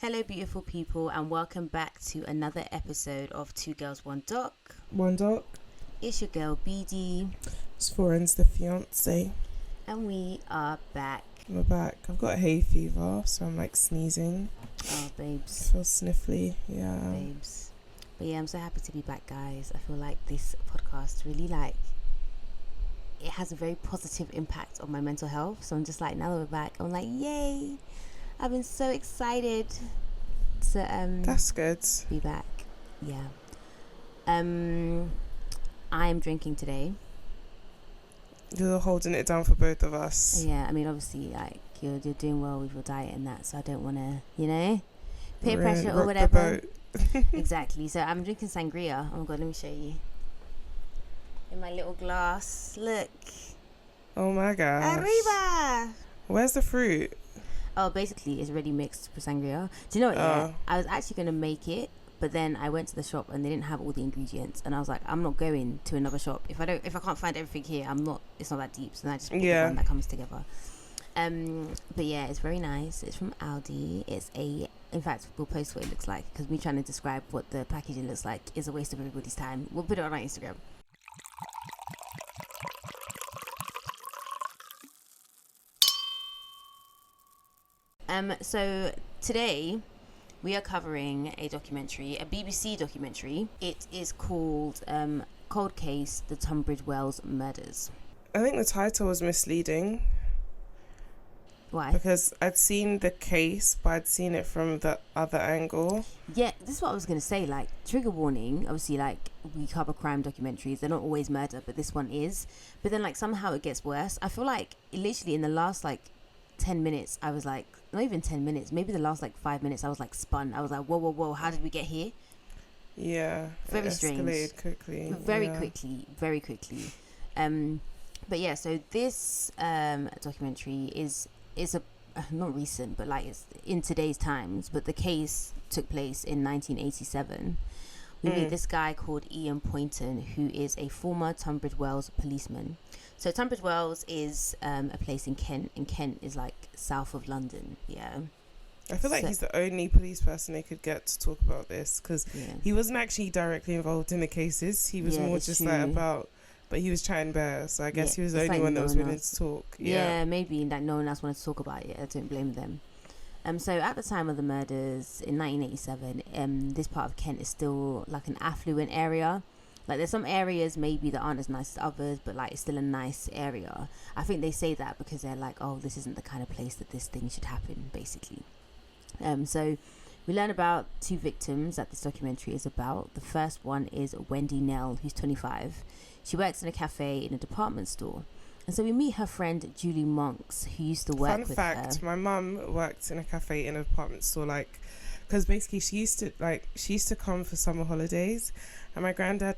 Hello, beautiful people, and welcome back to another episode of Two Girls, One Doc. One Doc. It's your girl, BD. It's Foreign's the fiance. And we are back. We're back. I've got hay fever, so I'm like sneezing. Oh, babes. I feel sniffly, yeah. Babes. But yeah, I'm so happy to be back, guys. I feel like this podcast really it has a very positive impact on my mental health. So I'm just like, now that we're back, I'm like, yay. I've been so excited to That's good. Be back. Yeah. I'm drinking today. You're holding it down for both of us. Yeah, I mean, obviously, like you're doing well with your diet and that, so I don't want to, peer pressure or whatever. Exactly. So I'm drinking sangria. Oh my god, let me show you. In my little glass. Look. Oh my gosh. Arriba. Where's the fruit? Oh, basically, it's already mixed for sangria. Do you know what? Yeah, I was actually gonna make it, but then I went to the shop and they didn't have all the ingredients, and I was like, I'm not going to another shop if I can't find everything here. It's not that deep, so then I just pick the one that comes together. But yeah, it's very nice. It's from Aldi. In fact, we'll post what it looks like, because me trying to describe what the packaging looks like is a waste of everybody's time. We'll put it on our Instagram. So today we are covering a BBC documentary. It is called Cold Case: The Tunbridge Wells Murders. I think the title was misleading. Why? Because I'd seen the case, but I'd seen it from the other angle. Yeah, this is what I was going to say. Like, trigger warning. Obviously, like, we cover crime documentaries. They're not always murder, but this one is. But then, like, somehow it gets worse. I feel like literally in the last, 10 minutes, I was like, not even 10 minutes, maybe the last 5 minutes, I was spun. I was like, whoa, how did we get here? Yeah. Very strange. Escalated quickly. Very quickly. But yeah, so this documentary is a not recent, but it's in today's times, but the case took place in 1987. We meet this guy called Ian Poynton, who is a former Tunbridge Wells policeman. So Tunbridge Wells is a place in Kent, and Kent is south of London. Yeah. I feel like he's the only police person they could get to talk about this, because he wasn't actually directly involved in the cases. He was more just but he was chatting bear, so I guess he was the only one that was willing to talk. Yeah, maybe no one else wanted to talk about it. I don't blame them. So at the time of the murders in 1987, this part of Kent is still an affluent area. There's some areas maybe that aren't as nice as others, but it's still a nice area. I think they say that because they're this isn't the kind of place that this thing should happen, basically. So we learn about two victims that this documentary is about. The first one is Wendy Nell, who's 25. She works in a cafe in a department store. And so we meet her friend Julie Monks, who used to work with her. Fun fact, my mum worked in a cafe in a department store, because basically she used to come for summer holidays, and my granddad,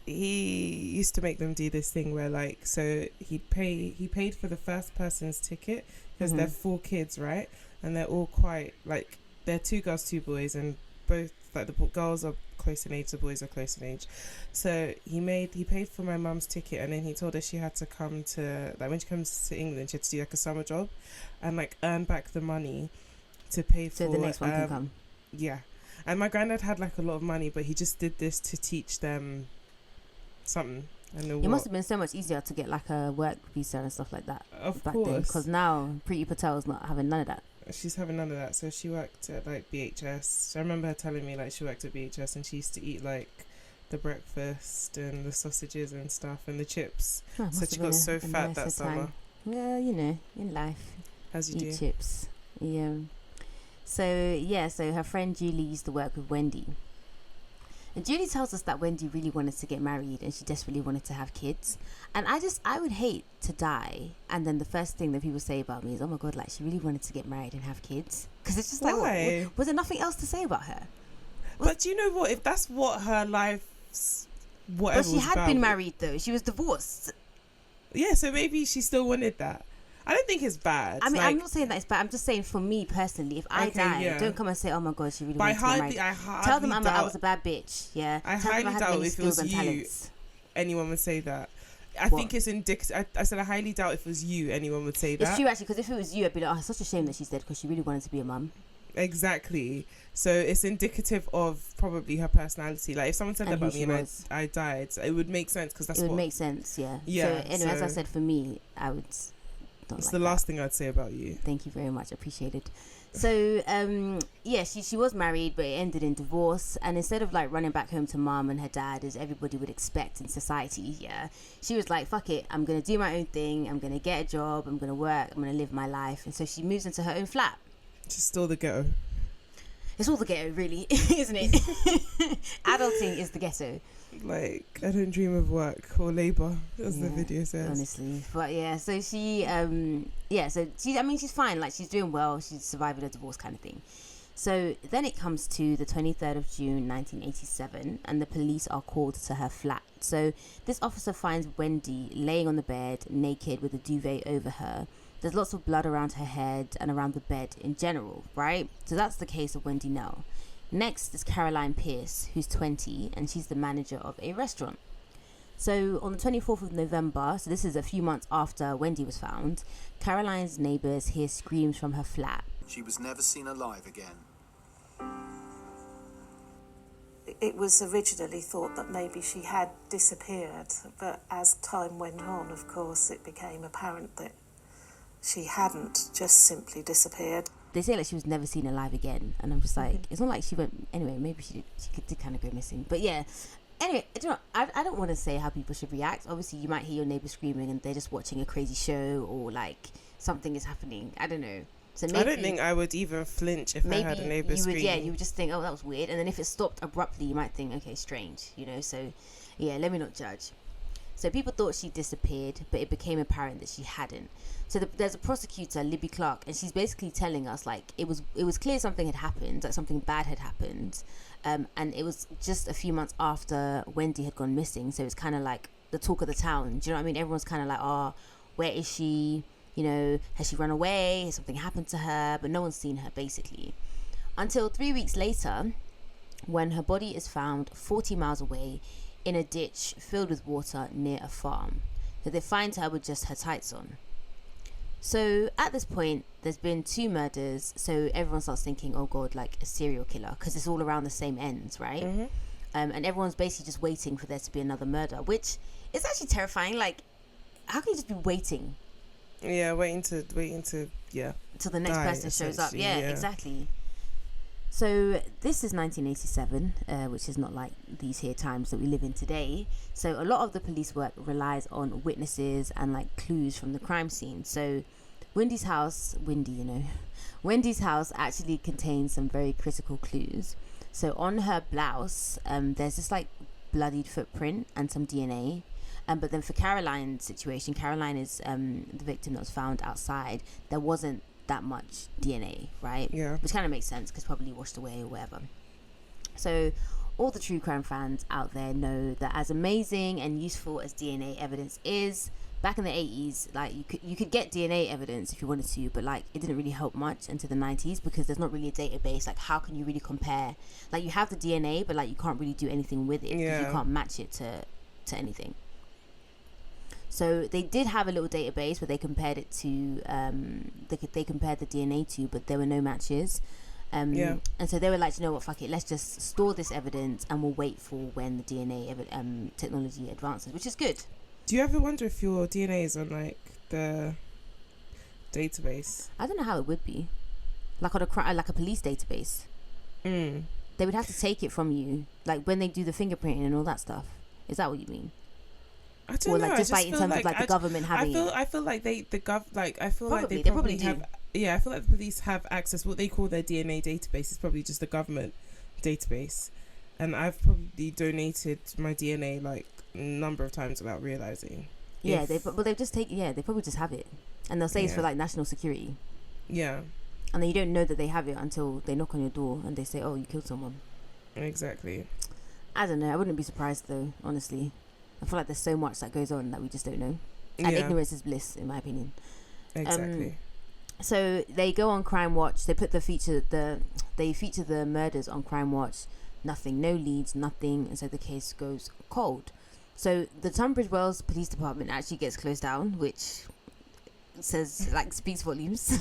he used to make them do this thing where so he paid for the first person's ticket, because they're 4 kids, right? And they're all quite they're 2 girls, 2 boys, and both the girls are close in age, the boys are close in age. So he paid for my mum's ticket, and then he told her she had to come to when she comes to England, she had to do a summer job and earn back the money to pay for. So the next one can come. Yeah, and my granddad had a lot of money, but he just did this to teach them something. It must have been so much easier to get a work visa and stuff like that. Of back course, then, because now Priti Patel's not having none of that. She's having none of that. So she worked at BHS. I remember her telling me she worked at BHS, and she used to eat the breakfast and the sausages and stuff and the chips. So she got so fat that summer. Well, in life, as you eat chips. Yeah. So her friend Julie used to work with Wendy. And Julie tells us that Wendy really wanted to get married and she desperately wanted to have kids. And I would hate to die and then the first thing that people say about me is, oh my god, she really wanted to get married and have kids. Because it's just why? Was there nothing else to say about her? But do you know what? If that's what her life's whatever. But she had been married though. She was divorced. Yeah, so maybe she still wanted that. I don't think it's bad. I mean, I'm not saying that it's bad. I'm just saying for me personally, if I die, don't come and say, oh my god, she really wanted to get married. Tell them I was a bad bitch. Yeah. I highly doubt if it was you, anyone would say that. I think it's indicative. I said I highly doubt if it was you, anyone would say that. It's true actually, because if it was you, I'd be like, oh, it's such a shame that she's dead because she really wanted to be a mum. Exactly. So it's indicative of probably her personality. Like if someone said And that about who me she and was. I died, it would make sense because that's It would what. make sense, yeah. Yeah. So anyway, as I said, for me, I would not It's like the that. last thing I'd say about you. Thank you very much, appreciated. So yeah, she was married, but it ended in divorce. And instead of like running back home to mom and her dad, as everybody would expect in society, yeah, she was like, fuck it, I'm gonna do my own thing, I'm gonna get a job, I'm gonna work, I'm gonna live my life. And so she moves into her own flat. Just still the ghetto. It's all the ghetto, really, isn't it? Adulting is the ghetto. Like, I don't dream of work or labour, as the video says. Honestly. But yeah, so she, she's fine. Like, she's doing well. She's surviving a divorce kind of thing. So then it comes to the 23rd of June, 1987, and the police are called to her flat. So this officer finds Wendy laying on the bed, naked, with a duvet over her. There's lots of blood around her head and around the bed in general, right? So that's the case of Wendy Nell. Next is Caroline Pierce, who's 20, and she's the manager of a restaurant. So on the 24th of November, so this is a few months after Wendy was found, Caroline's neighbours hear screams from her flat. She was never seen alive again. It was originally thought that maybe she had disappeared, but as time went on, of course, it became apparent that she hadn't just simply disappeared. They say like she was never seen alive again, and I'm just like, it's not like she went anyway. Maybe she did kind of go missing, but yeah. Anyway, I don't want to say how people should react. Obviously, you might hear your neighbor screaming and they're just watching a crazy show, or like something is happening. I don't know. So maybe, I don't think I would even flinch if I had a neighbour screaming. Yeah, you would just think, oh, that was weird, and then if it stopped abruptly, you might think, okay, strange, you know. So yeah, let me not judge. So people thought she disappeared, but it became apparent that she hadn't. So there's a prosecutor, Libby Clark, and she's basically telling us like it was clear something had happened, like something bad had happened, and it was just a few months after Wendy had gone missing. So it's kind of like the talk of the town. Do you know what I mean? Everyone's kind of like, oh, where is she? You know, has she run away? Has something happened to her? But no one's seen her basically, until 3 weeks later, when her body is found 40 miles away in a ditch filled with water near a farm. So they find her with just her tights on. So at this point, there's been 2 murders. So everyone starts thinking, oh God, like a serial killer, because it's all around the same ends, right? Mm-hmm. And everyone's basically just waiting for there to be another murder, which is actually terrifying. Like, how can you just be waiting? Yeah, waiting to yeah. Until the next die, person shows up. essentially, Yeah, exactly. So this is 1987, which is not like these here times that we live in today. So a lot of the police work relies on witnesses and like clues from the crime scene. So Wendy's house actually contains some very critical clues. So on her blouse, there's this like bloodied footprint and some DNA. But then for Caroline's situation, Caroline is the victim that was found outside. There wasn't that much DNA, right? Yeah. Which kind of makes sense because probably washed away or whatever. So all the true crime fans out there know that as amazing and useful as DNA evidence is, back in the 80s, like you could get DNA evidence if you wanted to, but like it didn't really help much into the 90s because there's not really a database. Like how can you really compare? Like you have the DNA, but like you can't really do anything with it because you can't match it to anything. So they did have a little database where they compared it to, they compared the DNA to, but there were no matches. And so they were like, you know what, fuck it, let's just store this evidence and we'll wait for when the DNA technology advances, which is good. Do you ever wonder if your DNA is on like the database? I don't know how it would be, like on like a police database. They would have to take it from you, like when they do the fingerprinting and all that stuff. Is that what you mean? I don't know. Like just like in terms of like the government having. I feel like they probably do. Yeah, I feel like the police have access. What they call their DNA database is probably just the government database, and I've probably donated my DNA like a number of times without realizing. Yeah, they probably just have it, and they'll say it's for like national security. Yeah. And then you don't know that they have it until they knock on your door and they say, "Oh, you killed someone." Exactly. I don't know. I wouldn't be surprised though, honestly. I feel like there's so much that goes on that we just don't know. And ignorance is bliss, in my opinion. Exactly. So they go on Crime Watch. They feature the murders on Crime Watch. Nothing, no leads, nothing. And so the case goes cold. So the Tunbridge Wells Police Department actually gets closed down, which says, like, speaks volumes.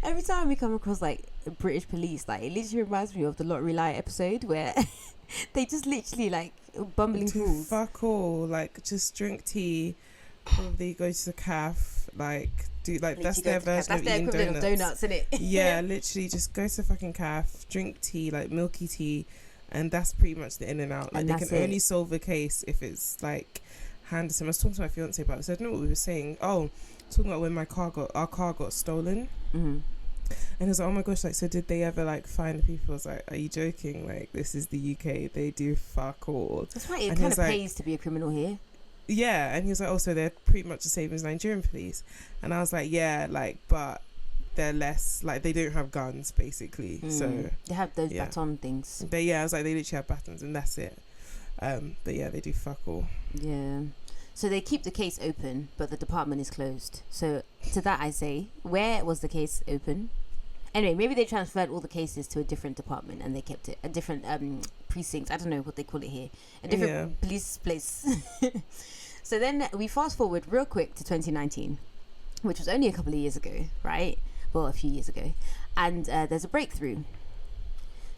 Every time we come across like British police, like it literally reminds me of the Lottery Light episode where they just literally like bumbling fools. Fuck all, like just drink tea, probably go to the cafe, like do like Literally that's their version of eating equivalent donuts. of donuts, innit? Yeah, literally just go to the fucking cafe, drink tea, like milky tea, and that's pretty much the in and out. Like And they that's can only it. solve a case if it's like handed to him. I was talking to my fiance about this. I don't know what we were saying. Oh, talking about when our car got stolen. Mm-hmm. And he was like, oh my gosh, like, so did they ever like find the people? I was like, are you joking? Like, this is the UK. They do fuck all. That's right. It And he kind of was like, pays to be a criminal here. yeah. And he was like, also, they're pretty much the same as Nigerian police. And I was like, yeah, like, but they're less, like, they don't have guns, basically. So, They have those yeah. baton things. I was like, they literally have batons and that's it. But yeah, they do fuck all. Yeah. So they keep the case open, but the department is closed. So to that I say, where was the case open? Anyway, maybe they transferred all the cases to a different department and they kept it a different precinct. I don't know what they call it here. A different police place. So then we fast forward real quick to 2019, which was only a couple of years ago, right? Well, a few years ago. And there's a breakthrough.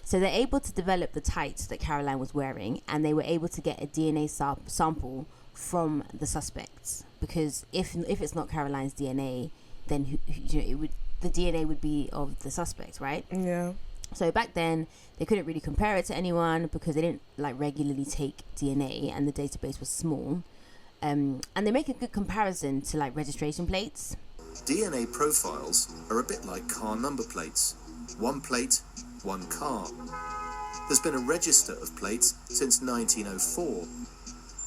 So they're able to develop the tights that Caroline was wearing, and they were able to get a DNA sample from the suspects, because if it's not Caroline's DNA, then the DNA would be of the suspect, right? Yeah. So back then they couldn't really compare it to anyone because they didn't like regularly take DNA and the database was small, and they make a good comparison to like registration plates. DNA profiles are a bit like car number plates. One plate, one car. There's been a register of plates since 1904.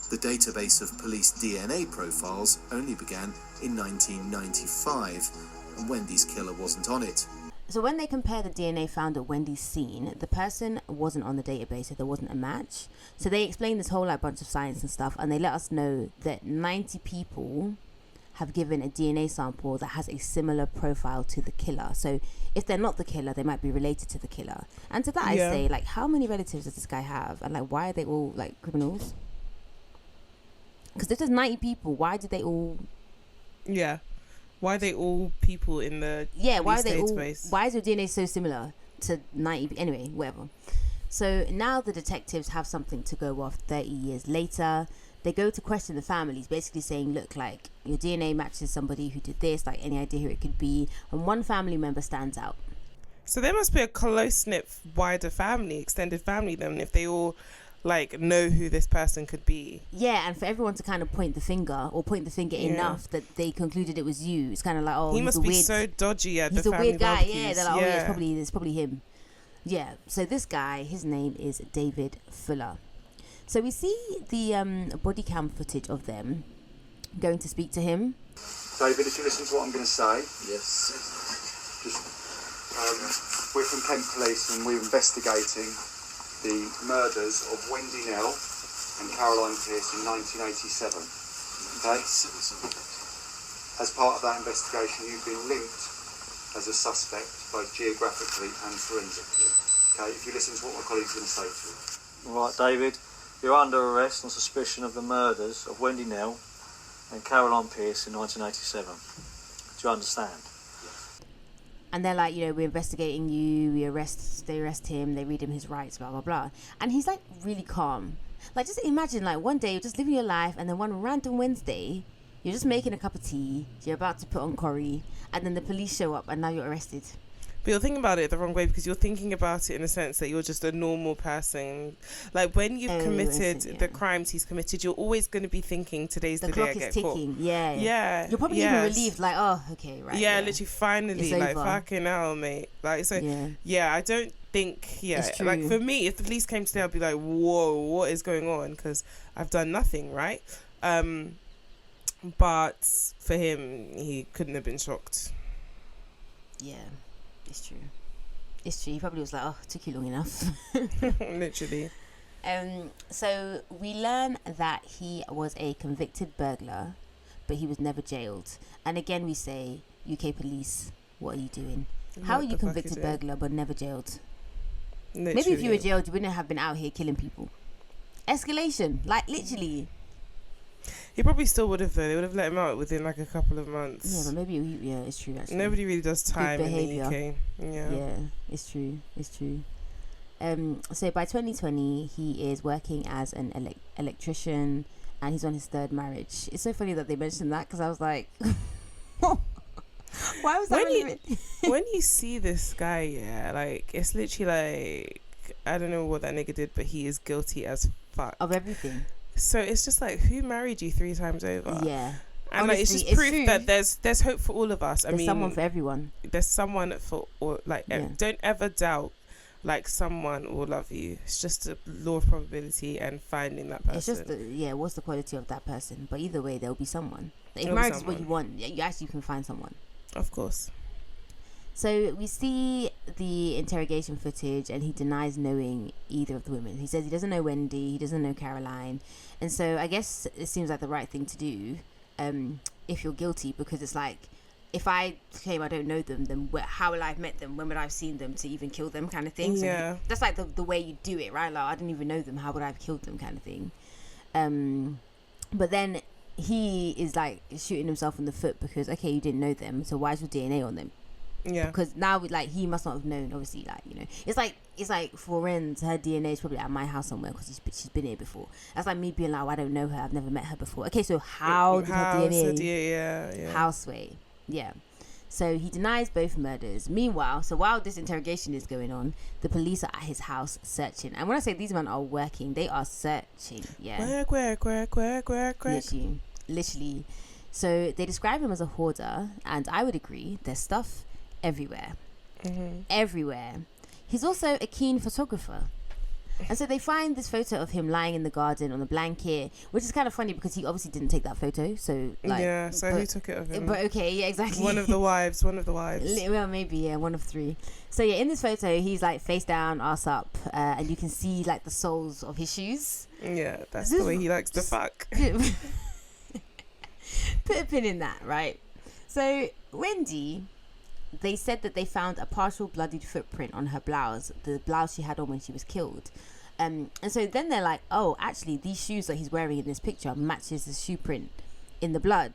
The database of police DNA profiles only began in 1995, and Wendy's killer wasn't on it. So when they compare the DNA found at Wendy's scene, the person wasn't on the database, so there wasn't a match. So they explain this whole like bunch of science and stuff, and they let us know that 90 people have given a DNA sample that has a similar profile to the killer. So if they're not the killer, they might be related to the killer. And to that I say, like, how many relatives does this guy have? And like, why are they all like criminals? Because if there's 90 people, why did they all... Yeah. Why are they all people in the why are they database? all... Why is your DNA so similar to 90... Anyway, whatever. So now the detectives have something to go off 30 years later. They go to question the families, basically saying, look, like, your DNA matches somebody who did this, like, any idea who it could be? And one family member stands out. So there must be a close-knit, wider family, extended family then, if they all... like know who this person could be. Yeah, and for everyone to kind of point the finger enough that they concluded it was you. It's kind of like, oh, he must be so dodgy at the family he's a weird guy. barbecues. Yeah, they're like, oh yeah, it's probably him. Yeah, so this guy, his name is David Fuller. So we see the body cam footage of them going to speak to him. David, if you listen to what I'm going to say. Yes. Just, we're from Kent Police and we're investigating the murders of Wendy Nell and Caroline Pierce in 1987. Okay? As part of that investigation, you've been linked as a suspect, both geographically and forensically. Okay? If you listen to what my colleague's going to say to you. Right, David, you're under arrest on suspicion of the murders of Wendy Nell and Caroline Pierce in 1987. Do you understand? And they're like, we're investigating you, they arrest him, they read him his rights, blah, blah, blah. And he's like really calm. Like, just imagine, like, one day you're just living your life and then one random Wednesday, you're just making a cup of tea, you're about to put on curry, and then the police show up and now you're arrested. But you're thinking about it the wrong way, because you're thinking about it in a sense that you're just a normal person. Like, when you've committed the crimes he's committed, you're always going to be thinking, today's the day I get caught. The clock is ticking, yeah. Yeah. You're probably even relieved, like, oh, okay, right. Yeah, literally, finally, It's like, over. fucking hell, mate. Like, so, yeah, I don't think, It's like, true. for me, if the police came today, I'd be like, whoa, what is going on? Because I've done nothing, right? But for him, he couldn't have been shocked. Yeah, it's true. It's true. He probably was like, oh, it took you long enough. Literally. So we learn that he was a convicted burglar, but he was never jailed. And again, we say, UK police, what are you doing? How are you convicted burglar but never jailed? Literally. Maybe if you were jailed, you wouldn't have been out here killing people. Escalation, like literally. He probably still would have though. They would have let him out within like a couple of months. Yeah, but maybe it's true actually. Nobody really does time in the behaviour. UK. Yeah, it's true. So by 2020, he is working as an electrician, and he's on his third marriage. It's so funny that they mentioned that, because I was like, why was that relevant? When you see this guy, yeah, like, it's literally like, I don't know what that nigga did, but he is guilty as fuck Of everything. So it's just like, who married you 3 times over? Yeah. And honestly, like, it's just proof that there's hope for all of us. There's someone for everyone. There's someone for all. Like, don't ever doubt. Like, someone will love you. It's just a law of probability and finding that person. It's just what's the quality of that person? But either way, there'll be someone. If marriage is what you want, you actually can find someone. Of course. So we see the interrogation footage, and he denies knowing either of the women. He says he doesn't know Wendy, he doesn't know Caroline, and so I guess it seems like the right thing to do if you're guilty, because it's like, if I claim I don't know them, then how will I have met them? When would I have seen them to even kill them, kind of thing? Yeah. So that's like the way you do it, right? Like, I didn't even know them, how would I have killed them, kind of thing. But then he is like shooting himself in the foot, because okay, you didn't know them, so why is your DNA on them? Yeah. Because now, like, he must not have known, obviously, like, you know. It's like for Ren's, her DNA is probably at my house somewhere, because she's been here before. That's like me being like, oh, I don't know her, I've never met her before. Okay, so how did her DNA houseway? Yeah. So he denies both murders. Meanwhile, so while this interrogation is going on, the police are at his house searching. And when I say these men are working, they are searching. Yeah. Work. Literally. So they describe him as a hoarder, and I would agree, there's stuff everywhere. Everywhere. He's also a keen photographer. And so they find this photo of him lying in the garden on a blanket, which is kind of funny because he obviously didn't take that photo. So like, yeah, so who took it of him? But okay, yeah, exactly. One of the wives. Well, maybe, yeah, one of 3. So yeah, in this photo, he's like face down, ass up, and you can see like the soles of his shoes. Yeah, that's the way he likes to fuck. Put a pin in that, right? So Wendy, they said that they found a partial bloodied footprint on her blouse, the blouse she had on when she was killed. And so then they're like, oh, actually, these shoes that he's wearing in this picture matches the shoe print in the blood.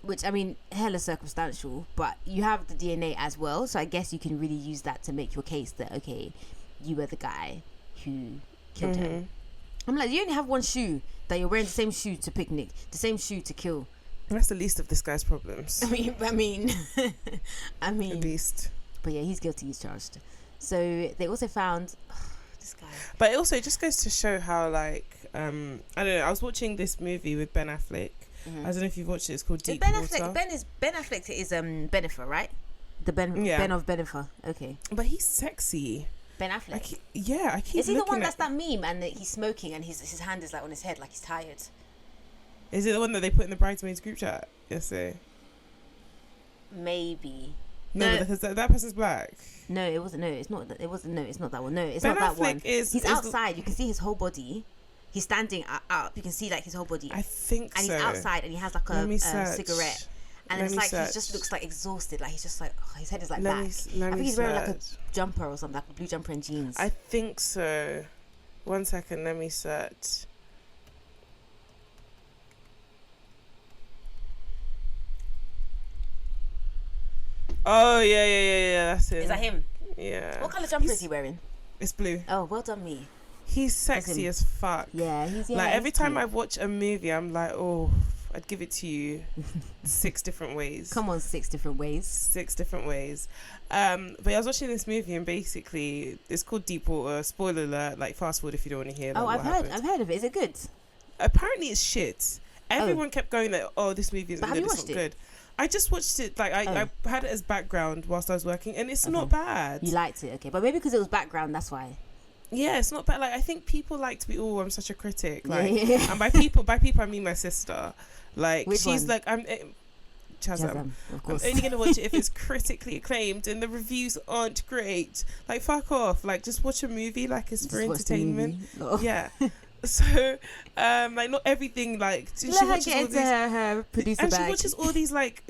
Which, I mean, hella circumstantial, but you have the DNA as well, so I guess you can really use that to make your case that, okay, you were the guy who killed her. I'm like, you only have one shoe that you're wearing, the same shoe to picnic, the same shoe to kill. That's the least of this guy's problems. I mean, at least. But yeah, he's guilty. He's charged. So they also found this guy. But it also just goes to show how, like, I don't know. I was watching this movie with Ben Affleck. I don't know if you've watched it. It's called Deep Water. Ben Affleck is Benifer, right? The Ben of Benifer. Okay. But he's sexy. Ben Affleck. I keep. Is he the one that's that meme and he's smoking and his hand is like on his head, like he's tired? Is it the one that they put in the bridesmaids group chat yesterday? Maybe. No, because that person's black. No, it wasn't. No, it's not. It wasn't. No, it's not that one. No, it's Ben not that Affleck one. He's outside. You can see his whole body. He's standing up. You can see like his whole body. I think so. And he's outside and he has like a cigarette. And it's like he just looks like exhausted. Like he's just like his head is like back. I think he's wearing like a jumper or something, like a blue jumper and jeans. I think so. 1 second, let me search. Oh yeah, that's him. Is that him? Yeah. What colour jumper is he wearing? It's blue. Oh, well done me. He's sexy as fuck. Yeah, he's like every time I watch a movie, I'm like, oh, I'd give it to you 6 different ways. Come on, 6 different ways. 6 different ways. But I was watching this movie and basically it's called Deep Water. Spoiler alert, like fast forward if you don't want to hear. Like, I've heard of it. Is it good? Apparently it's shit. Everyone kept going like, oh, this movie isn't good. It's not good. I just watched it, like, I had it as background whilst I was working, and it's not bad. You liked it, okay. But maybe because it was background, that's why. Yeah, it's not bad. Like, I think people like to be, oh, I'm such a critic. Like, and by people, I mean my sister. Like, which she's one? like, Chazam. Of course. I'm only going to watch it if it's critically acclaimed and the reviews aren't great. Like, fuck off. Like, just watch a movie, like, it's for entertainment. Yeah. So, like, not everything, like, she watches get into her producer and bag. she watches all these, like,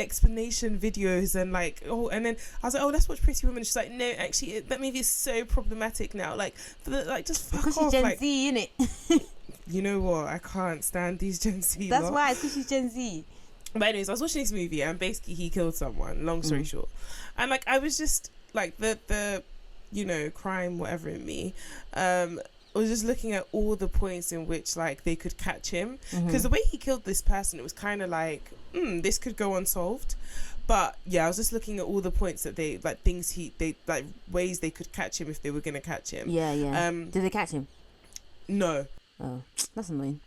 explanation videos and, like, and then I was like, oh, let's watch Pretty Woman. She's like, no, actually, that movie is so problematic now. Like, just fuck because off. She's Gen like, Z, innit? You know what? I can't stand these Gen Z. That's lot. why, it's because she's Gen Z. But anyways, I was watching this movie and basically he killed someone. Long story short, and like I was just like the crime whatever in me. I was just looking at all the points in which like they could catch him, because the way he killed this person, it was kind of like this could go unsolved. But yeah, I was just looking at all the points that they like ways they could catch him if they were gonna catch him. Yeah. Did they catch him? No. Oh, that's annoying.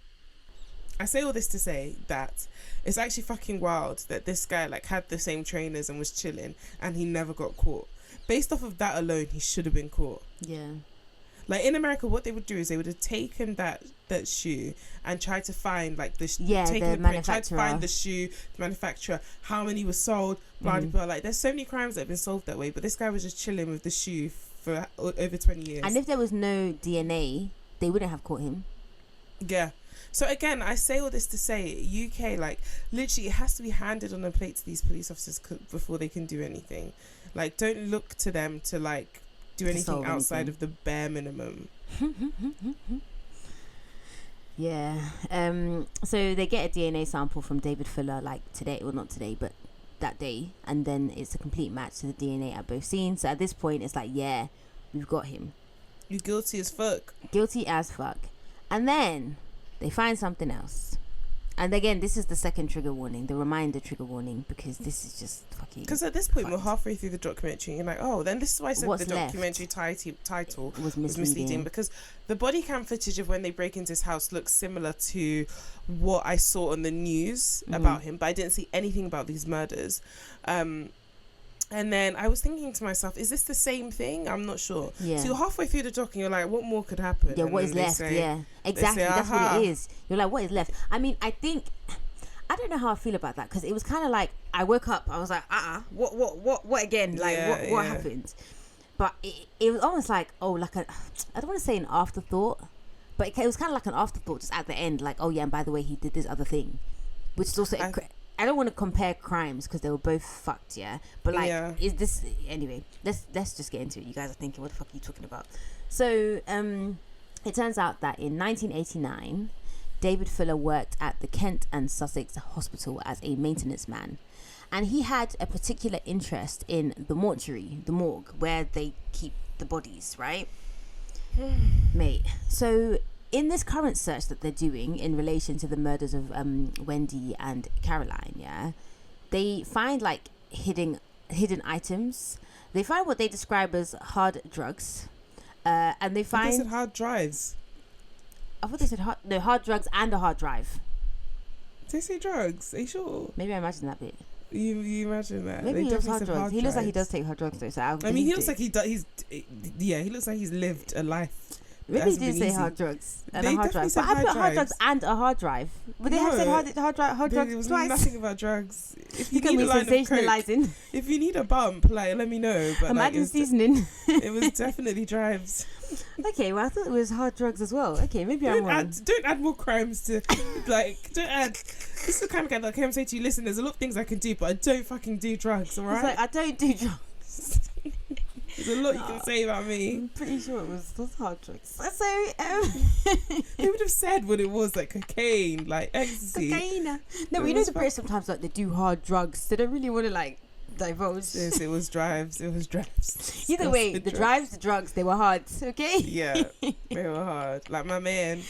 I say all this to say that it's actually fucking wild that this guy like had the same trainers and was chilling and he never got caught. Based off of that alone, he should have been caught. Yeah. Like in America, what they would do is they would have taken that shoe and tried to find like the tried to find the shoe, the manufacturer, how many was sold, blah blah blah. Like there's so many crimes that have been solved that way, but this guy was just chilling with the shoe for over 20 years. And if there was no DNA, they wouldn't have caught him. Yeah. So again, I say all this to say, UK, like literally, it has to be handed on a plate to these police officers before they can do anything. Like, don't look to them to like do anything outside of the bare minimum. Yeah. So they get a DNA sample from David Fuller, like today, well not today, but that day, and then it's a complete match to the DNA at both scenes. So at this point, it's like, yeah, we've got him. You're guilty as fuck. Guilty as fuck. And then they find something else. And again, this is the second trigger warning, the reminder trigger warning, because this is just fucking... Because at this point, we're halfway through the documentary, and you're like, oh, then this is why I said What's the documentary title was misleading. Because the body cam footage of when they break into his house looks similar to what I saw on the news about him, but I didn't see anything about these murders. And then I was thinking to myself, is this the same thing? I'm not sure. Yeah. So you're halfway through the doc and you're like, what more could happen? Yeah, and what is left? Exactly. That's what it is. You're like, what is left? I mean, I don't know how I feel about that, because it was kind of like, I woke up, I was like, what again? Like, what happened? But it was almost like, oh, like I don't want to say an afterthought, but it was kind of like an afterthought just at the end, like, oh yeah, and by the way, he did this other thing, which is also... I don't want to compare crimes because they were both fucked, yeah. But like, is this anyway? Let's just get into it. You guys are thinking, what the fuck are you talking about? So, it turns out that in 1989, David Fuller worked at the Kent and Sussex Hospital as a maintenance man, and he had a particular interest in the mortuary, the morgue, where they keep the bodies, right? Mate, so in this current search that they're doing in relation to the murders of Wendy and Caroline, yeah, they find like hidden items. They find what they describe as hard drugs, and they find... They said hard drives. I thought they said hard drugs and a hard drive. Did they say drugs? Are you sure? Maybe I imagined that bit. You imagine that? Maybe they he hard drugs. He looks like he does take hard drugs though. So he looks like he does. He looks like he's lived a life. Maybe he did say hard drugs and a hard drive. But I put hard drugs and a hard drive. But they have said hard drugs there was twice. Nothing about drugs. If you need a line of coke, if you need a bump, like let me know. But imagine seasoning. It was definitely drives. Okay, well I thought it was hard drugs as well. Okay, maybe I'm wrong. Don't add more crimes to like. Don't add. This is the kind of guy that came say to you, listen, there's a lot of things I can do, but I don't fucking do drugs. All right. It's like I don't do drugs. There's a lot you can say about me. I'm pretty sure it was hard drugs. So they would have said what it was, like cocaine, like ecstasy. Cocaine. No, but you know the Brits sometimes like they do hard drugs. They don't really want to like divulge. Yes, it was drives. It was drives. Either way, the drives, the drugs, they were hard. Okay. Yeah, they were hard. Like my man.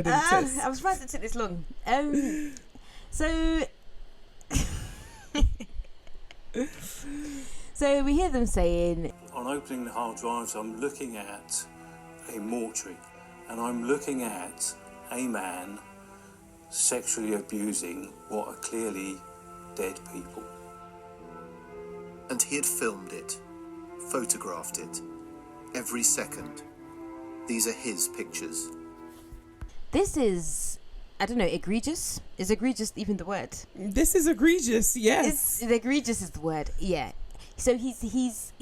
I was surprised it took this long. So we hear them saying, on opening the hard drives, I'm looking at a mortuary, and I'm looking at a man sexually abusing what are clearly dead people. And he had filmed it, photographed it, every second. These are his pictures. This is, I don't know, egregious? Is egregious even the word? This is egregious, yes. Egregious is the word, yeah. So he's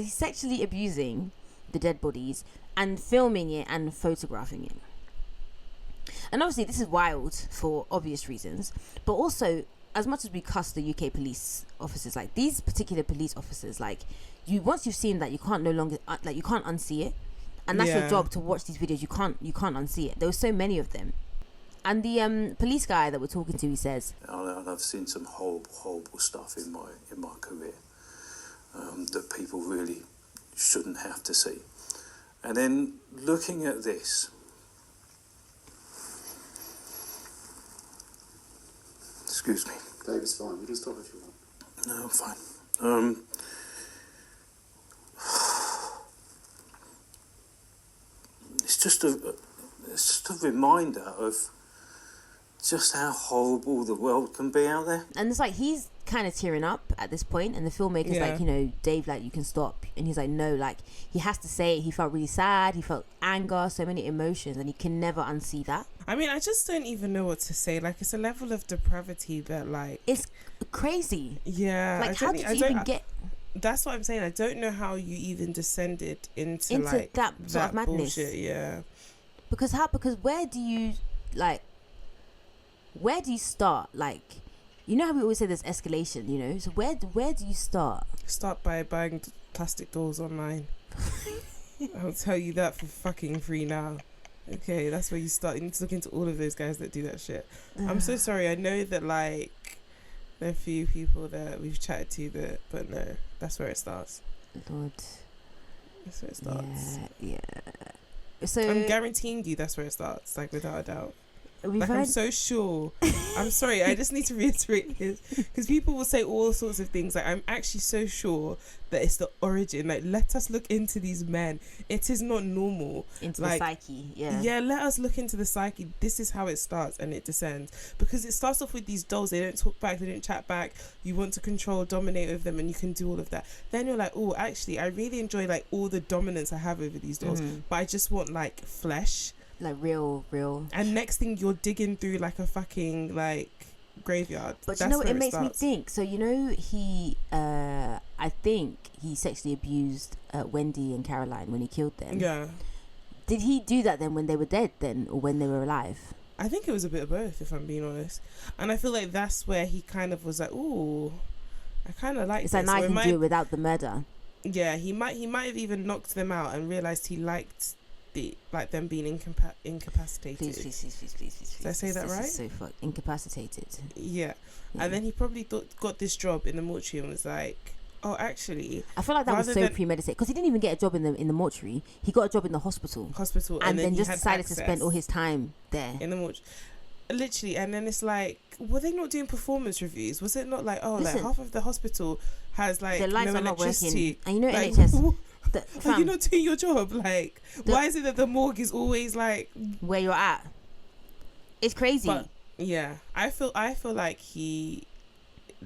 sexually abusing the dead bodies and filming it and photographing it. And obviously this is wild for obvious reasons, but also as much as we cuss the UK police officers, like these particular police officers, like once you've seen that, you can't no longer you can't unsee it. And that's your Yeah. job, to watch these videos. You can't unsee it. There were so many of them. And the police guy that we're talking to, he says, I've seen some horrible stuff in my career that people really shouldn't have to see. And then looking at this, excuse me. David's fine. We can stop if you want. No, I'm fine. It's just a reminder of just how horrible the world can be out there. and it's like he's kind of tearing up at this point, and the filmmaker's Yeah. like, you know, Dave, like, you can stop. And he's like, no, like, he has to say it. He felt really sad, he felt anger, so many emotions, and he can never unsee that. I mean, I just don't even know what to say. Like, it's a level of depravity that, like, It's crazy. yeah, Like, how did you even get That's what I'm saying. I don't know how you even descended into like that sort of madness? bullshit. Yeah, Because where do you start? Like, you know how we always say there's escalation, you know, so where do you start? start by buying plastic dolls online. I'll tell you that for fucking free now. Okay, that's where you start. You need to look into all of those guys that do that shit. I'm so sorry. I know that, like, there are a few people that we've chatted to but no, that's where it starts. Lord. That's where it starts. Yeah. So I'm guaranteeing you that's where it starts, like, without a doubt. we've Like, I'm heard, so sure. I'm sorry, I just need to reiterate this, because people will say all sorts of things. Like, I'm actually so sure that it's the origin. Like, let us look into these men. It is not normal. into like, the psyche. Yeah, let us look into the psyche. This is how it starts and it descends. Because it starts off with these dolls. They don't talk back, they don't chat back. You want to control, dominate over them, and you can do all of that. Then you're like, oh, actually, I really enjoy, like, all the dominance I have over these dolls. But I just want, like, flesh. Like real. And next thing, you're digging through, like, a fucking, like, graveyard. But That's you know what where it makes starts. me think? So, you know, he, I think he sexually abused Wendy and Caroline when he killed them. Yeah. Did he do that then when they were dead then, or when they were alive? I think it was a bit of both, if I'm being honest. And I feel like that's where he kind of was like, ooh, I kind of like It's this. like, now I Or it can might- do it without the murder. Yeah, he might have even knocked them out and realized he liked them being incapacitated. Please. Did I say that This right? is so incapacitated. Yeah. Yeah. And then he probably got this job in the mortuary and was like, oh, actually, I feel like that was rather so than- premeditated, because he didn't even get a job in the mortuary. He got a job in the hospital, hospital, and then he just had decided to access spend all his time there. in the mortuary. Literally, and then it's like, were they not doing performance reviews? Was it not like, oh, like Listen, half of the hospital has like the lights no are not electricity? working, and you know, Like, NHS. are you Fam, not doing your job? Like, why is it that the morgue is always like? where you're at, it's crazy. But yeah, I feel like he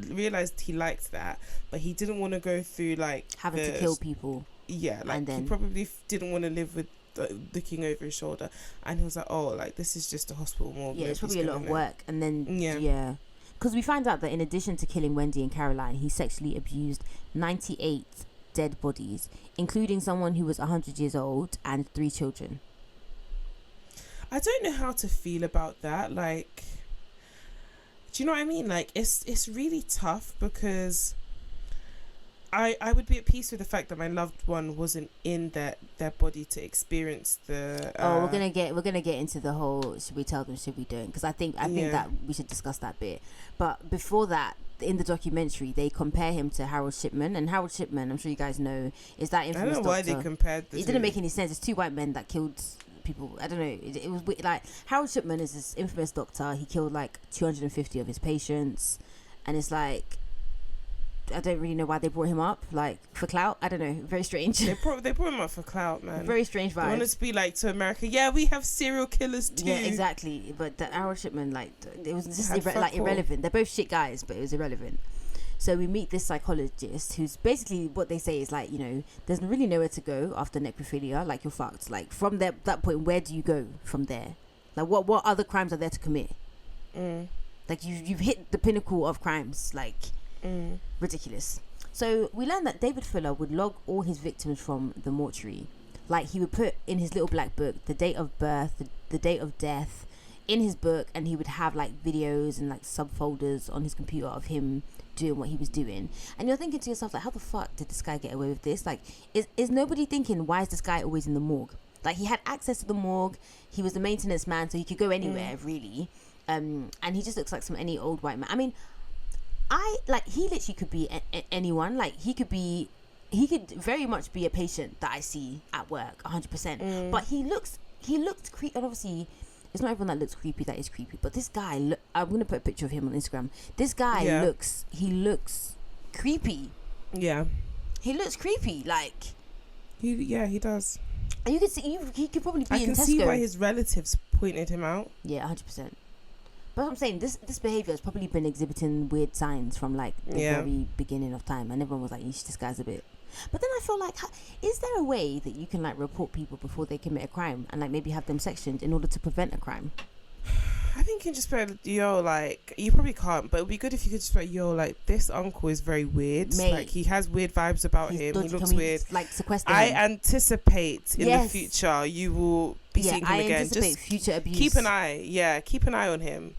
realized he liked that, but he didn't want to go through like Having to kill people. Yeah, like and then- he probably didn't want to live with looking over his shoulder, and he was like, oh, like, this is just a hospital morgue. Yeah, it's Nobody's probably a lot gonna of know. work. And then Yeah. because we find out that in addition to killing Wendy and Caroline, he sexually abused 98 dead bodies, including someone who was 100 years old and 3 children. I don't know how to feel about that. Like, do you know what I mean? Like, it's really tough, because I would be at peace with the fact that my loved one wasn't in their body to experience the. We're gonna get into the whole should we tell them, should we don't? Because I think Yeah. that we should discuss that bit. But before that, in the documentary, they compare him to Harold Shipman, and Harold Shipman, I'm sure you guys know, is that I infamous don't know why doctor. they compared the It two. didn't make any sense. It's 2 white men that killed people. I don't know. It was weird. Like, Harold Shipman is this infamous doctor. He killed like 250 of his patients, and it's like, I don't really know why they brought him up, like, for clout. I don't know. Very strange. They brought him up for clout, man. Very strange They wanted vibes. to be like to America. Yeah, we have serial killers too. Yeah, exactly. But that Harold Shipman, like, it was just Had fuck all. irrelevant. They're both shit guys, but it was irrelevant. So we meet this psychologist who's basically, what they say is like, you know, there's really nowhere to go after necrophilia. Like, you're fucked. Like, from that point, where do you go from there? Like, what other crimes are there to commit? Like, you've hit the pinnacle of crimes. Like, ridiculous. So we learned that David Fuller would log all his victims from the mortuary. Like, he would put in his little black book the date of birth, the date of death in his book, and he would have like videos and like subfolders on his computer of him doing what he was doing. And you're thinking to yourself, like, how the fuck did this guy get away with this? Like, is nobody thinking, why is this guy always in the morgue? Like, he had access to the morgue. He was the maintenance man, so he could go anywhere, really. And he just looks like any old white man. I mean, he literally could be anyone. Like, he could very much be a patient that I see at work, 100%. But he looked creepy. And obviously, it's not everyone that looks creepy that is creepy. But this guy, I'm gonna put a picture of him on Instagram. This guy looks creepy. Yeah, he looks creepy. Like, he does. And you can see he could probably be in Tesco. I can see why his relatives pointed him out. Yeah, 100%. But I'm saying this behavior has probably been exhibiting weird signs from like the very beginning of time, and everyone was like, this guy's a bit. But then I feel like, is there a way that you can like report people before they commit a crime and like maybe have them sectioned in order to prevent a crime? I think you can just put, like, you probably can't, but it would be good if you could just put, like, this uncle is very weird. Mate, like, he has weird vibes about him. Dodgy. He looks weird. Like, sequester I him. Anticipate in the future you will be seeing him again. I anticipate just future abuse. keep an eye on him.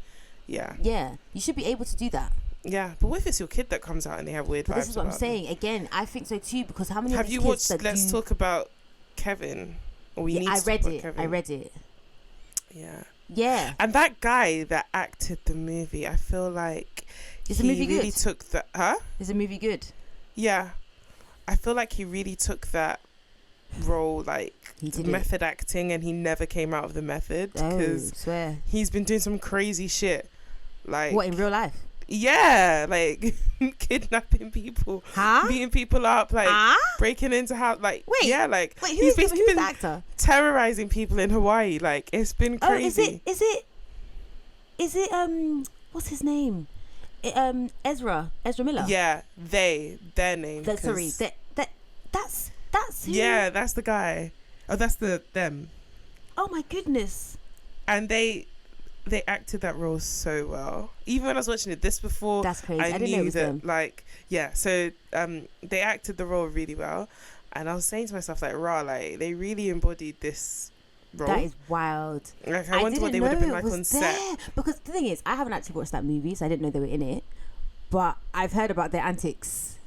Yeah, you should be able to do that. Yeah, but what if it's your kid that comes out and they have weird vibes? This is what I'm about saying. Again, I think so too, because how many have of you kids watched that Let's Talk About Kevin? Or I read it. Yeah. And that guy that acted the movie, I feel like is the movie really good? took that. Is the movie good? Yeah, I feel like he really took that role, like method acting, and he never came out of the method because he's been doing some crazy shit. Like, what, in real life? Yeah, like kidnapping people, beating people up, like breaking into house, like he's basically been the actor? Terrorizing people in Hawaii. Like, it's been crazy. Is it what's his name? Ezra Miller. Yeah, their name. That's who. Yeah, that's the guy. Oh, that's them. Oh my goodness. And they acted that role so well. Even when I was watching it before, that's crazy. I didn't know it knew was that them. like so they acted the role really well, and I was saying to myself like, like they really embodied this role. That is wild. Like, I wonder what they would have been like on set. Because the thing is, I haven't actually watched that movie, so I didn't know they were in it, but I've heard about their antics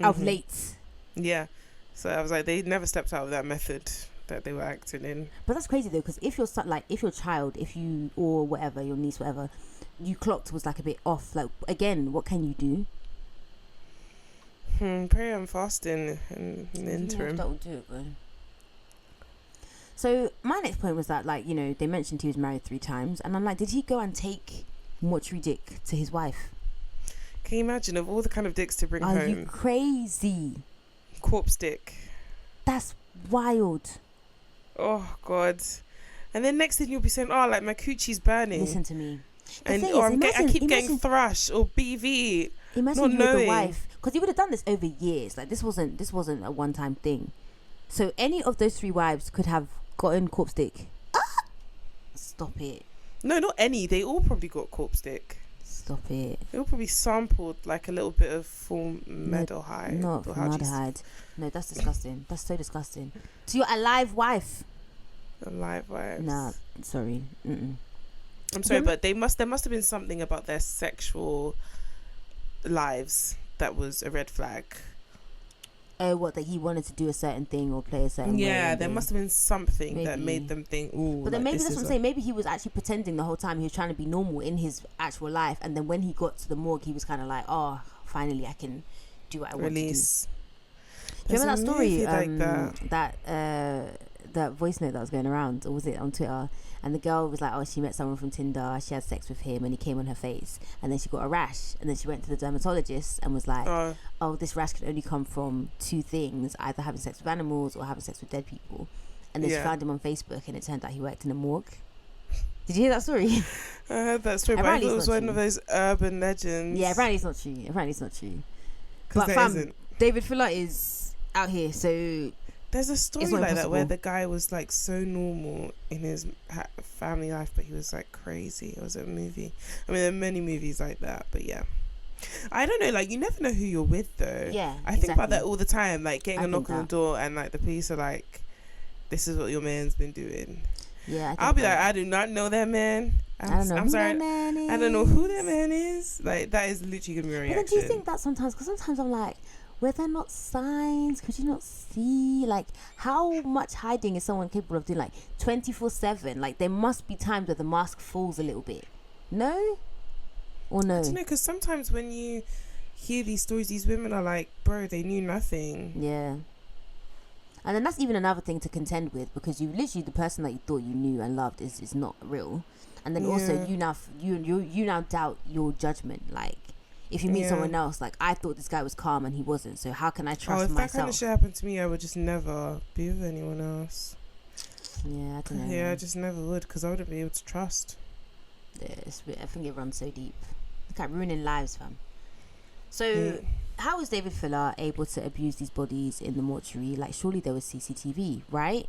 of late. Yeah, so I was like, they never stepped out of that method that they were acting in. But that's crazy though, because if your child, or whatever, your niece, whatever, you clocked was like a bit off, like, again, what can you do? Pray and fasting in the interim. That will do it, bro. So my next point was that, like, they mentioned he was married 3 times, and I'm like, did he go and take mortuary dick to his wife? Can you imagine, of all the kind of dicks to bring home? Are you crazy? Corpse dick. That's wild. Oh God! And then next thing you'll be saying, "Oh, like my coochie's burning." Listen to me. I keep getting thrush or BV. Imagine you were the wife, because you would have done this over years. Like, this wasn't a one-time thing. So any of those 3 wives could have gotten corpse dick. Stop it. No, not any. They all probably got corpse dick. Stop it. They all probably sampled like a little bit of formaldehyde. Not formaldehyde. No, that's disgusting. That's so disgusting. So you're a live wife. Alive wives. Nah, sorry. I'm sorry, but there must have been something about their sexual lives that was a red flag. Oh, what, that he wanted to do a certain thing or play a certain way? Yeah, there must have been something that made them think, ooh. But then maybe that's what I'm saying. Maybe he was actually pretending the whole time. He was trying to be normal in his actual life, and then when he got to the morgue, he was kind of like, oh, finally I can do what I want to do. Do you remember that story? Like that voice note that was going around, or was it on Twitter? And the girl was like, oh, she met someone from Tinder, she had sex with him, and he came on her face, and then she got a rash, and then she went to the dermatologist and was like, oh, this rash could only come from 2 things, either having sex with animals or having sex with dead people. And then she found him on Facebook, and it turned out he worked in a morgue. Did you hear that story? I heard that story, but I thought it was one of those urban legends. Yeah, apparently it's not true. But isn't. David Fuller is out here, so there's a story like that where the guy was like so normal in his family life, but he was like crazy. It was a movie. I mean, there are many movies like that, but yeah. I don't know, like, you never know who you're with though. Yeah, I think about that all the time, like getting a knock on the door and like the police are like, this is what your man's been doing. Yeah, I'll be like, I do not know that man. I'm sorry, I don't know who that man is. Like, that is literally gonna be my reaction. But then do you think that sometimes, because sometimes I'm like, were there not signs? Could you not see? Like, how much hiding is someone capable of doing? Like 24/7. Like, there must be times where the mask falls a little bit. No, or no? I don't know, because sometimes when you hear these stories, these women are like, bro, they knew nothing. Yeah. And then that's even another thing to contend with, because you literally, the person that you thought you knew and loved is not real. And then also you now doubt your judgment. Like, if you meet someone else, like, I thought this guy was calm and he wasn't, so how can I trust if myself? that kind of shit happened to me, I would just never be with anyone else. Yeah, I don't know. Yeah, I just never would, because I wouldn't be able to trust. Yeah, I think it runs so deep. It's like ruining lives, fam. So how was David Fuller able to abuse these bodies in the mortuary? Like, surely there was CCTV, right?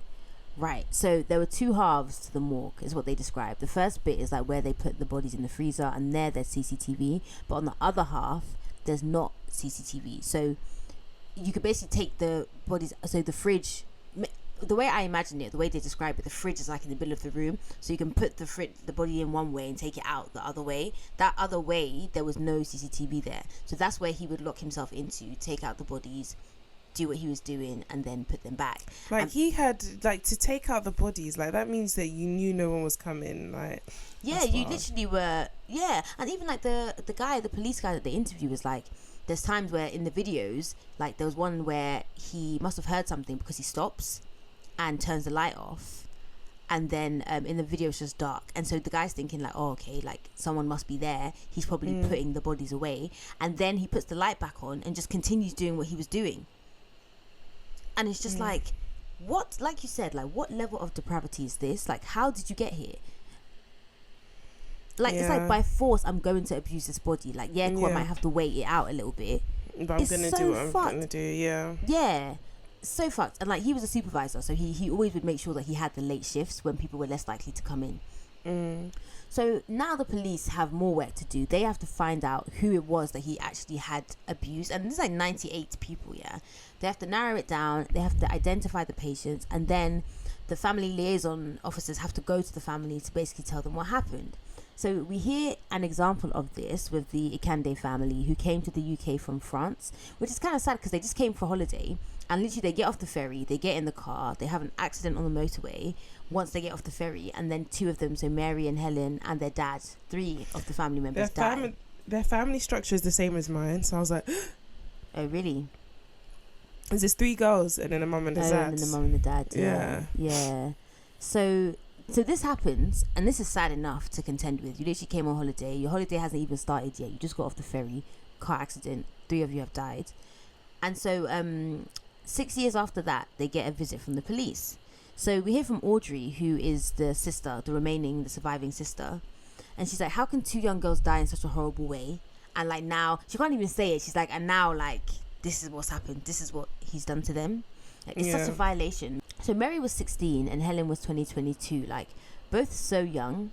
Right. So there were two halves to the morgue, is what they described. The first bit is like where they put the bodies in the freezer, and there's CCTV. But on the other half, there's not CCTV. So you could basically take the bodies. So the fridge, the way I imagine it, the way they describe it, the fridge is like in the middle of the room. So you can put the body in one way and take it out the other way. That other way, there was no CCTV there. So that's where he would lock himself into, take out the bodies, do what he was doing, and then put them back. Like, he had, like, to take out the bodies, like, that means that you knew no one was coming. Like, yeah, you literally were. Yeah. And even like the police guy that they interviewed was like, there's times where in the videos, like, there was one where he must have heard something, because he stops and turns the light off, and then in the video it's just dark, and so the guy's thinking like, oh, okay, like, someone must be there, he's probably putting the bodies away, and then he puts the light back on and just continues doing what he was doing. And it's just like, what, like you said, like, what level of depravity is this? Like, how did you get here? Like, it's like, by force I'm going to abuse this body. Like, cool, I might have to wait it out a little bit, but I'm gonna do what I'm gonna do. Yeah, so fucked. And like, he was a supervisor, so he always would make sure that he had the late shifts when people were less likely to come in. So now the police have more work to do. They have to find out who it was that he actually had abused, and this is like 98 people. They have to narrow it down, they have to identify the patients, and then the family liaison officers have to go to the family to basically tell them what happened. So we hear an example of this with the Ikande family, who came to the UK from France, which is kind of sad because they just came for holiday, and literally they get off the ferry, they get in the car, they have an accident on the motorway once they get off the ferry, and then two of them, so Mary and Helen and their dad, three of the family members died. Their family structure is the same as mine, so I was like, oh really? Is this three girls and then a mum and a dad? And then the mum and the dad. Yeah. So this happens, and this is sad enough to contend with. You literally came on holiday. Your holiday hasn't even started yet. You just got off the ferry. Car accident. 3 of you have died. And so 6 years after that, they get a visit from the police. So we hear from Audrey, who is the surviving sister. And she's like, how can 2 young girls die in such a horrible way? And like, now, she can't even say it. She's like, and now, like, this is what's happened. This is what he's done to them. Like, it's such a violation. So Mary was 16 and Helen was 22. Like, both so young.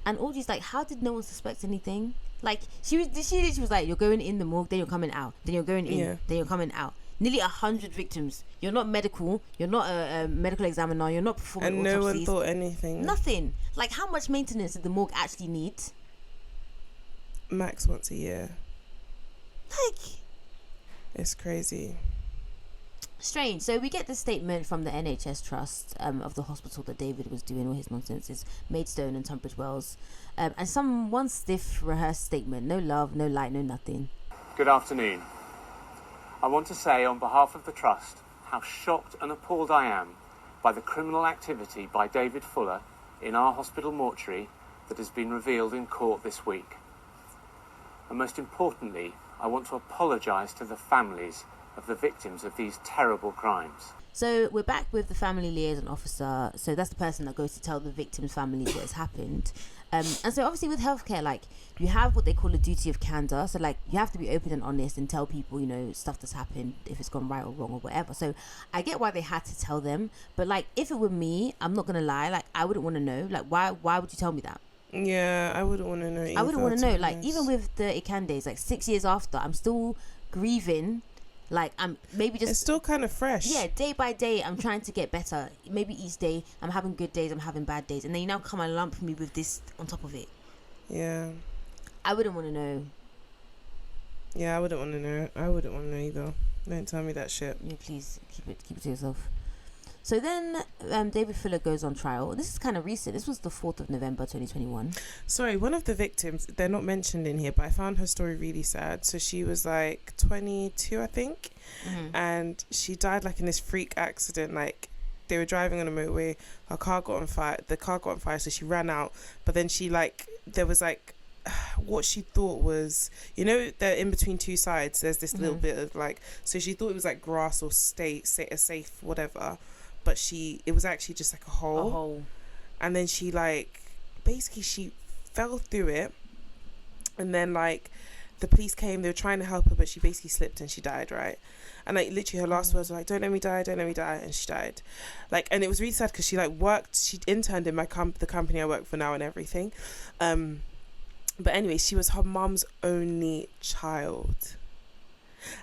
And Audrey's like, how did no one suspect anything? Like, she literally was like, you're going in the morgue, then you're coming out, then you're going in, then you're coming out. Nearly 100 victims. You're not medical. You're not a medical examiner. You're not performing autopsies. And no one thought anything. Nothing. Like, how much maintenance did the morgue actually need? Max once a year. Like, it's crazy. Strange. So we get the statement from the NHS Trust of the hospital that David was doing all his nonsense is Maidstone and Tunbridge Wells, and one stiff rehearsed statement. No love, no light, no nothing. Good afternoon. I want to say on behalf of the Trust how shocked and appalled I am by the criminal activity by David Fuller in our hospital mortuary that has been revealed in court this week. And most importantly, I want to apologise to the families of the victims of these terrible crimes. So we're back with the family liaison officer. So that's the person that goes to tell the victims' families what has happened. And so obviously with healthcare, like, you have what they call a duty of candor. So like, you have to be open and honest and tell people, you know, stuff that's happened, if it's gone right or wrong or whatever. So I get why they had to tell them, but like, if it were me, I'm not gonna lie, like, I wouldn't want to know. Like, why would you tell me that? Yeah, I wouldn't want to know either, I wouldn't want to know. Like, even with the Ikandes, like 6 years after, I'm still grieving. Like, I'm maybe just... It's still kind of fresh. Yeah, day by day, I'm trying to get better. Maybe each day, I'm having good days, I'm having bad days. And then you now come and lump me with this on top of it. Yeah. I wouldn't want to know. Yeah, I wouldn't want to know. I wouldn't want to know either. Don't tell me that shit. Yeah, please keep it to yourself. So then David Fuller goes on trial. This is kind of recent. This was the 4th of November 2021. Sorry, one of the victims, they're not mentioned in here, but I found her story really sad. So she was like 22, I think, and she died like in this freak accident. Like, they were driving on a motorway, her car got on fire, the car got on fire, so she ran out, but then she like, there was like, what she thought was, you know, they're in between two sides, there's this little bit of like, so she thought it was like grass or a safe whatever, but it was actually just like a hole. And then she like, basically she fell through it, and then like the police came, they were trying to help her, but she basically slipped and she died, right? And like literally her last words were like, don't let me die, and she died. Like, and it was really sad because she like she interned in the company I work for now and everything. But anyway, she was her mum's only child,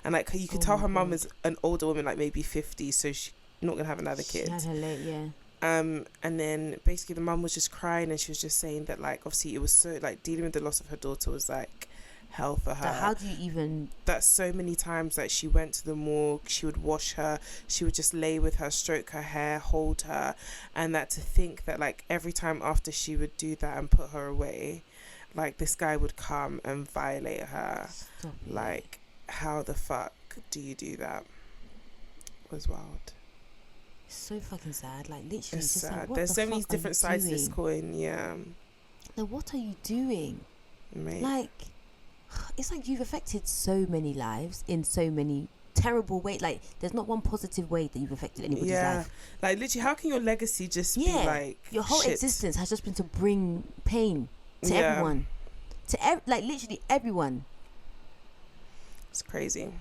and like you could tell her mum is an older woman, like maybe 50, so she's not gonna have another kid. She had her late, yeah. And then basically the mum was just crying, and she was just saying that like obviously it was so like dealing with the loss of her daughter was like hell for her. How do you even... That so many times that she went to the morgue, she would wash her, she would just lay with her, stroke her hair, hold her, and that to think that like every time after she would do that and put her away, like this guy would come and violate her. Like, how the fuck do you do that? It was wild. It's so fucking sad. Like, literally, It's just sad. like, what There's the so many fuck different are you sides to this doing? coin, yeah. Like, what are you doing? Mate. Like, it's like you've affected so many lives in so many terrible ways. Like, there's not one positive way that you've affected anybody's life. Like, literally, how can your legacy just be like your whole shit? existence has just been to bring pain to everyone, like literally everyone. It's crazy.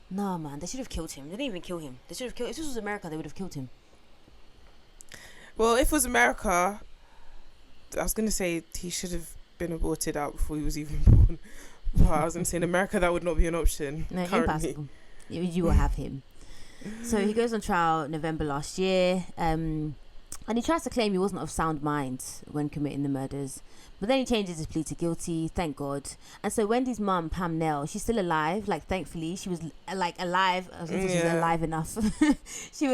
Nah, man, they should have killed him. They didn't even kill him. They should have killed. If this was America, they would have killed him. Well, if it was America, I was gonna say he should have been aborted out before he was even born. But I was gonna say in America that would not be an option. No, currently. impossible. You will have him. So he goes on trial November last year, and he tries to claim he wasn't of sound mind when committing the murders, but then he changes his plea to guilty, thank God. And so Wendy's mum, Pam Nell, she's still alive. Like, thankfully, she was like alive. I was gonna say she was alive enough. she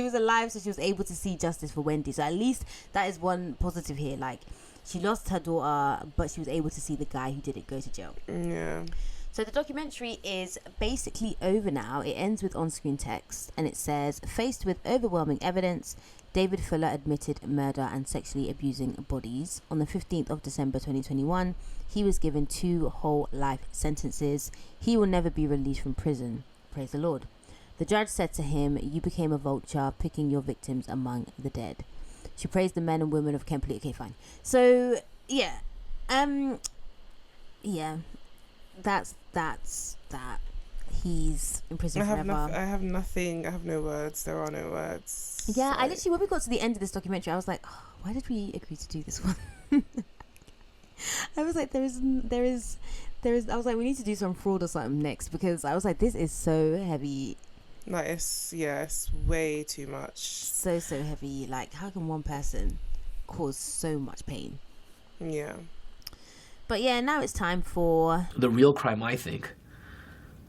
was alive, so she was able to see justice for Wendy. So at least that is one positive here. Like, she lost her daughter, but she was able to see the guy who did it go to jail. Yeah. So the documentary is basically over now. It ends with on-screen text, and it says, faced with overwhelming evidence, David Fuller admitted murder and sexually abusing bodies. On the 15th of December 2021, he was given 2 whole life sentences. He will never be released from prison. Praise the Lord. The judge said to him, you became a vulture, picking your victims among the dead. She praised the men and women of Kent Police. Okay, fine. So, yeah. Yeah. That's that. He's in prison forever. I have nothing. I have no words. There are no words. Yeah, Sorry. I literally, when we got to the end of this documentary, I was like, oh, why did we agree to do this one? I was like, there is. I was like, we need to do some fraud or something next, because I was like, this is so heavy. Like, it's way too much. So heavy. Like, how can one person cause so much pain? Yeah. But yeah, now it's time for the real crime, I think,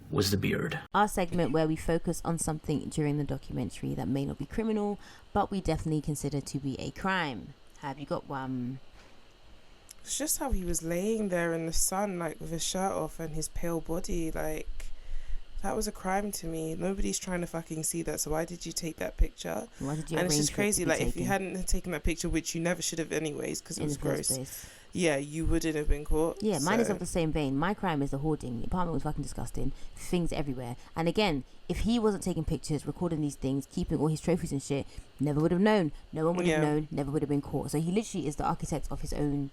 was the beard. Our segment where we focus on something during the documentary that may not be criminal, but we definitely consider to be a crime. Have you got one? It's just how he was laying there in the sun, like with his shirt off and his pale body. Like, that was a crime to me. Nobody's trying to fucking see that. So why did you take that picture? Why did you? And it's just crazy. Like, taken? if you hadn't taken that picture, which you never should have anyways, because it was gross. Place. Yeah, you wouldn't have been caught. Yeah, mine is of the same vein. My crime is the hoarding. The apartment was fucking disgusting. Things everywhere. And again, if he wasn't taking pictures, recording these things, keeping all his trophies and shit, never would have known. No one would have known. Never would have been caught. So he literally is the architect of his own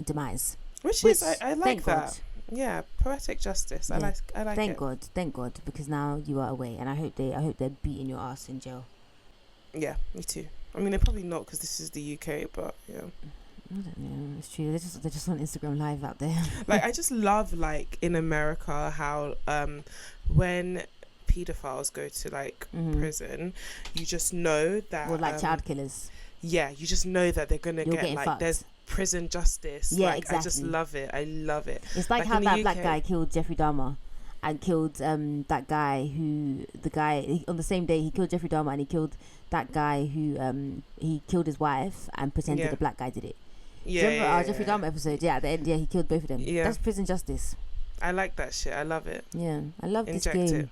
demise. Which is, I like that. God. Yeah, poetic justice. Yeah. I like thank it. Thank God, because now you are away, and I hope they're beating your ass in jail. Yeah, me too. I mean, they're probably not, because this is the UK, but yeah. I don't know. It's true. They're just on Instagram Live out there. Like, I just love, like, in America how when pedophiles go to like prison, you just know that, or like child killers. Yeah, you just know that they're gonna get like fucked. There's prison justice. Yeah, like, exactly. I just love it. I love it. It's like how that black guy killed Jeffrey Dahmer, and killed that guy on the same day he killed Jeffrey Dahmer, and he killed that guy who he killed his wife and pretended the black guy did it. Jeffrey Dahmer episode, at the end, he killed both of them. That's prison justice. I like that shit. I love it. Yeah, I love this game.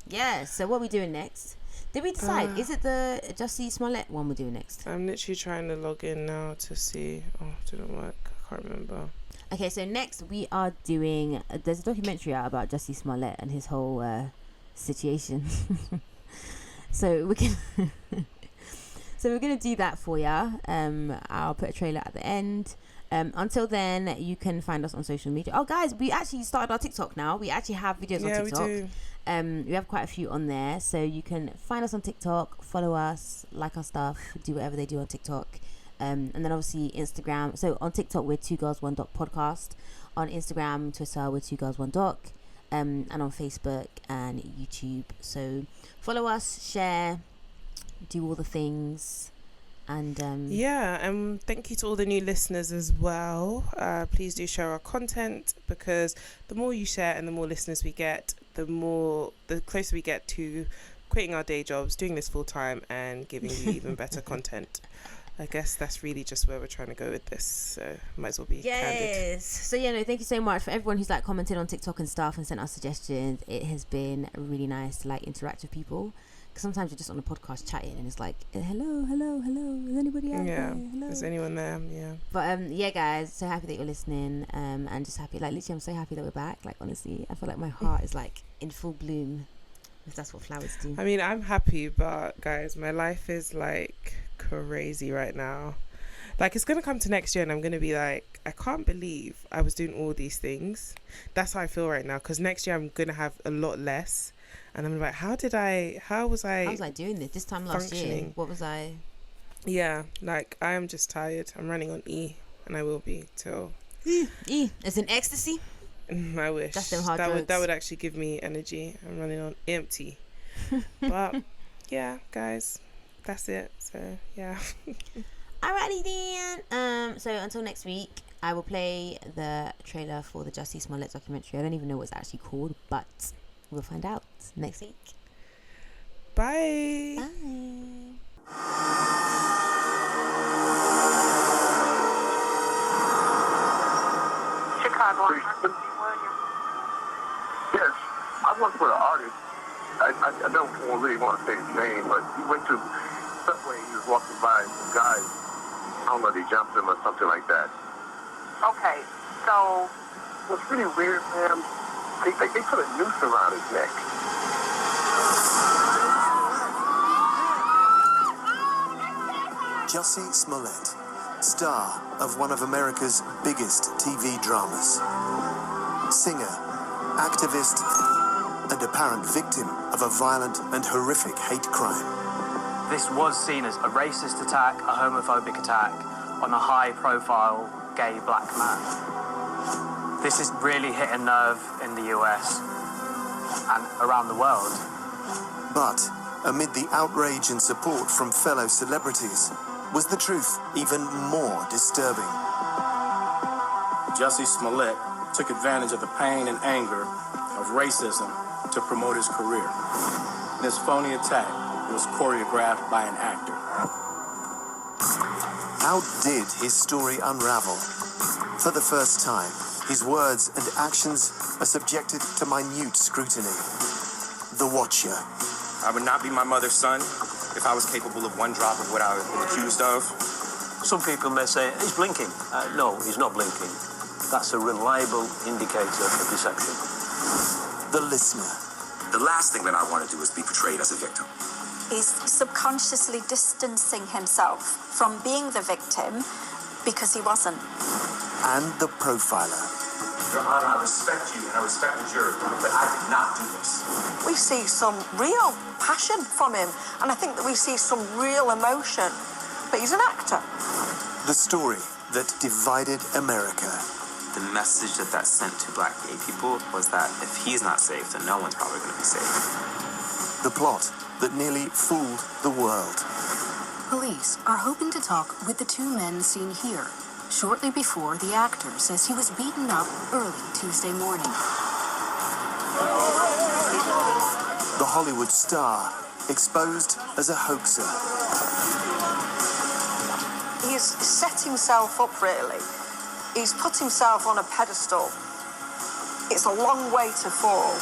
Yeah, so what are we doing next? Did we decide? Is it the Jussie Smollett one we're doing next? I'm literally trying to log in now to see. Oh, it didn't work. I can't remember. Okay, so next we are doing... there's a documentary out about Jussie Smollett and his whole situation. So we can... So we're going to do that for ya. I'll put a trailer at the end. Until then, you can find us on social media. Oh, guys, we actually started our TikTok now. We actually have videos on TikTok. We do. We have quite a few on there. So you can find us on TikTok, follow us, like our stuff, do whatever they do on TikTok. And then obviously Instagram. So on TikTok, we're 2girls1doc podcast. On Instagram, Twitter, we're 2girls1doc. And on Facebook and YouTube. So follow us, share, do all the things. And and thank you to all the new listeners as well. Please do share our content, because the more you share and the more listeners we get, the closer we get to quitting our day jobs, doing this full time, and giving you even better content. I guess that's really just where we're trying to go with this, so might as well be candid. So thank you so much for everyone who's like commented on TikTok and stuff and sent us suggestions. It has been really nice to like interact with people. Sometimes you're just on a podcast chatting and it's like, hello, is anybody out there? Hello? Is anyone there? But guys, so happy that you're listening, and just happy, like literally I'm so happy that we're back. Like honestly, I feel like my heart is like in full bloom, if that's what flowers do. I mean, I'm happy, but guys, my life is like crazy right now. Like, it's gonna come to next year and I'm gonna be like, I can't believe I was doing all these things. That's how I feel right now, because next year I'm gonna have a lot less. And I'm like, how was I doing this time last year? What was I? Yeah, like, I am just tired. I'm running on E, and I will be till... E? As in ecstasy? I wish. That's them hard drugs. That would actually give me energy. I'm running on empty. But, yeah, guys, that's it. So, yeah. Alrighty then. So, until next week, I will play the trailer for the Jussie Smollett documentary. I don't even know what it's actually called, but... we'll find out next week. Bye. Chicago. Yes, I work for an artist. I don't really want to say his name, but he went to Subway. He was walking by some guys. I don't know if he jumped him or something like that. Okay, so what's really weird, man? They put a noose around his neck. Jussie Smollett, star of one of America's biggest TV dramas. Singer, activist, and apparent victim of a violent and horrific hate crime. This was seen as a racist attack, a homophobic attack on a high-profile gay black man. This has really hit a nerve in the US and around the world. But amid the outrage and support from fellow celebrities, was the truth even more disturbing? Jussie Smollett took advantage of the pain and anger of racism to promote his career. This phony attack was choreographed by an actor. How did his story unravel? For the first time, his words and actions are subjected to minute scrutiny. The Watcher. I would not be my mother's son if I was capable of one drop of what I was accused of. Some people may say, he's blinking. No, he's not blinking. That's a reliable indicator of deception. The Listener. The last thing that I want to do is be portrayed as a victim. He's subconsciously distancing himself from being the victim because he wasn't. And the Profiler. Your Honor, I respect you and I respect the jury, but I did not do this. We see some real passion from him, and I think that we see some real emotion. But he's an actor. The story that divided America. The message that sent to black gay people was that if he's not safe, then no one's probably going to be safe. The plot that nearly fooled the world. Police are hoping to talk with the two men seen here, shortly before the actor says he was beaten up early Tuesday morning. The Hollywood star, exposed as a hoaxer. He's set himself up, really. He's put himself on a pedestal. It's a long way to fall.